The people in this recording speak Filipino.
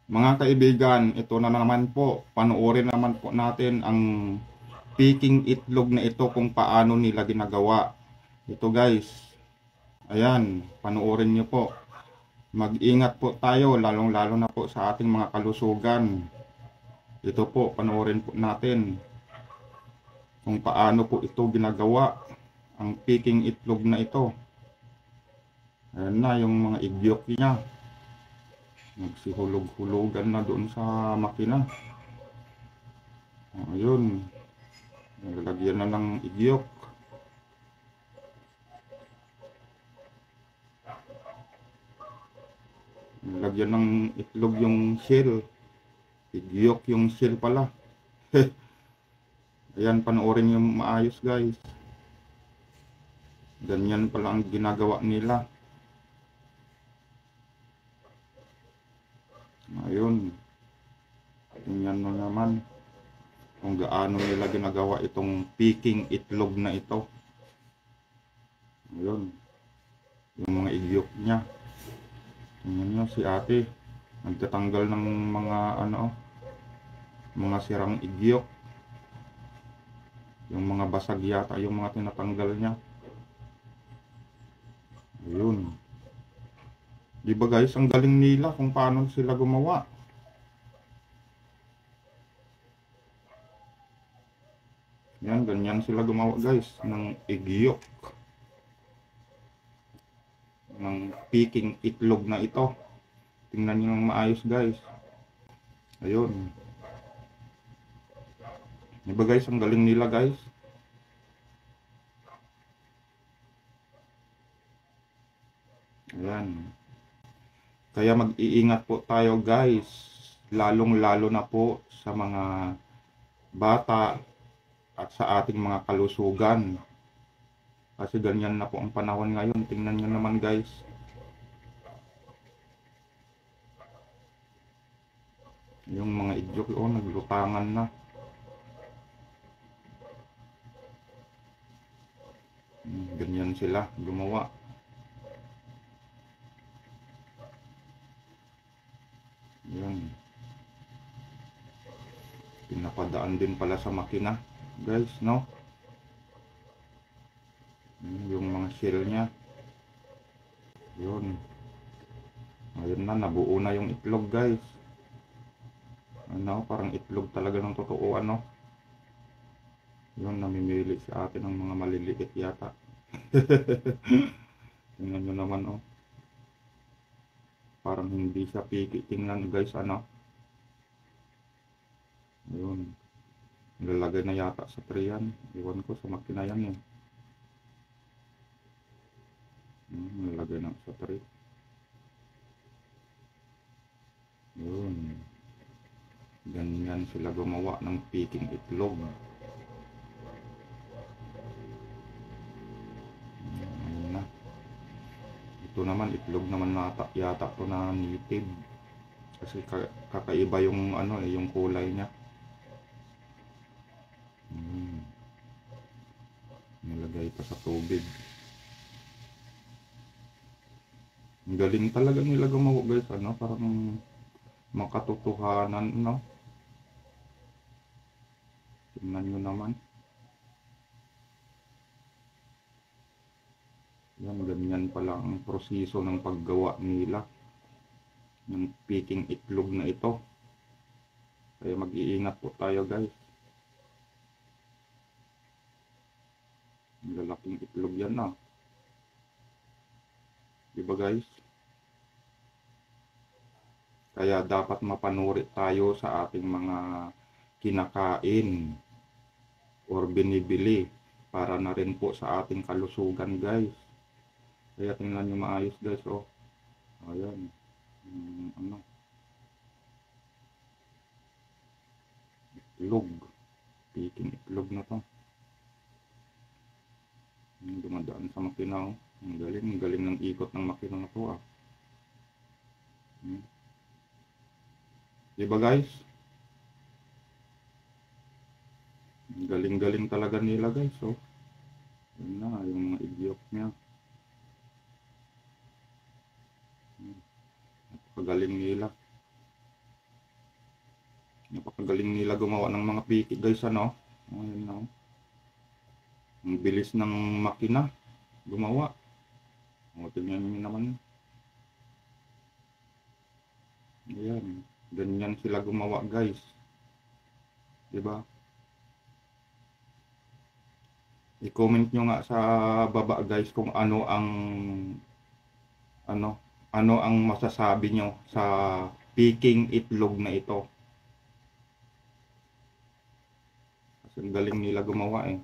Mga kaibigan, ito na naman po, panoorin naman po natin ang piking itlog na ito kung paano nila ginagawa. Ito guys, ayan, panoorin nyo po. Mag-ingat po tayo, lalong-lalo na po sa ating mga kalusugan. Ito po, panoorin po natin kung paano po ito ginagawa, ang piking itlog na ito. Ayan na yung mga igyok niya. Nagsihulog-hulugan na doon sa makina. Ayun, nalagyan na ng igyok. Nalagyan ng itlog yung shell. Igyok yung shell pala. Ayan, panoorin yung maayos guys. Ganyan pala ang ginagawa nila. Ayun. Tingnan mo naman kung gaano nila ginagawa itong piking itlog na ito. Ayun. Yung mga igyok niya. Tingnan nyo si ate. Nagtatanggal ng mga mga sirang igyok. Yung mga basag yata yung mga tinatanggal niya. Ayun. Di ba guys, ang galing nila kung paano sila gumawa. Yan, ganyan sila gumawa guys ng igyok. Ng piking itlog na ito. Tingnan nyo ng maayos guys. Ayun. Di ba guys, ang galing nila guys. Ayan. Kaya mag-iingat po tayo guys. Lalong-lalo na po sa mga bata at sa ating mga kalusugan. Kasi ganyan na po ang panahon ngayon. Tingnan nyo naman guys. Yung mga idyok, naglutangan na. Ganyan sila gumawa. Yan. Pinapadaan din pala sa makina guys, no? Yung mga shell nya. Yun. Ayun na, nabuo na yung itlog guys. Ano, parang itlog talaga ng totoo, ano. Yun, namimili sa atin ng mga maliliit yata. Tingnan nyo naman, oh. Parang hindi siya piki. Tingnan guys, ano. Ayun. Nilalagay na yata sa tray yan. Iwan ko sa makina yan eh. Nilalagay na sa tray. Yun. Ganyan sila gumawa ng piking itlog. Ayun na. Ito naman, itlog naman yata to na native. Kasi kakaiba yung yung kulay niya. Nilagay pa sa tubig. Ang galing talaga nila gumawa guys, parang makatotohanan, no? Tingnan nyo naman. Yan, ganyan pala ang proseso ng paggawa nila ng piking itlog na ito. Kaya mag-iingat po tayo guys. Lalaking itlog yan na. Diba guys? Kaya dapat mapanuri tayo sa ating mga kinakain or binibili para na rin po sa ating kalusugan guys. Kaya tingnan nyo maayos guys, oh. Ayan. Itlog. Piking itlog na to. Dumadaan sa makina, oh. Ang galing ng ikot ng makina na to, ah. Diba guys? Galing talaga nila guys, oh. Yun na, yung mga igyok niya. Napakagaling nila. Ang galing nila gumawa ng mga piki guys, ano? Ayun, no? Ang bilis ng makina gumawa. O, tingnan nyo naman. Ayan. Ganyan sila gumawa guys. Diba? I-comment nyo nga sa baba guys kung ano ano ang masasabi nyo sa piking itlog na ito. Kasi ang galing nila gumawa eh.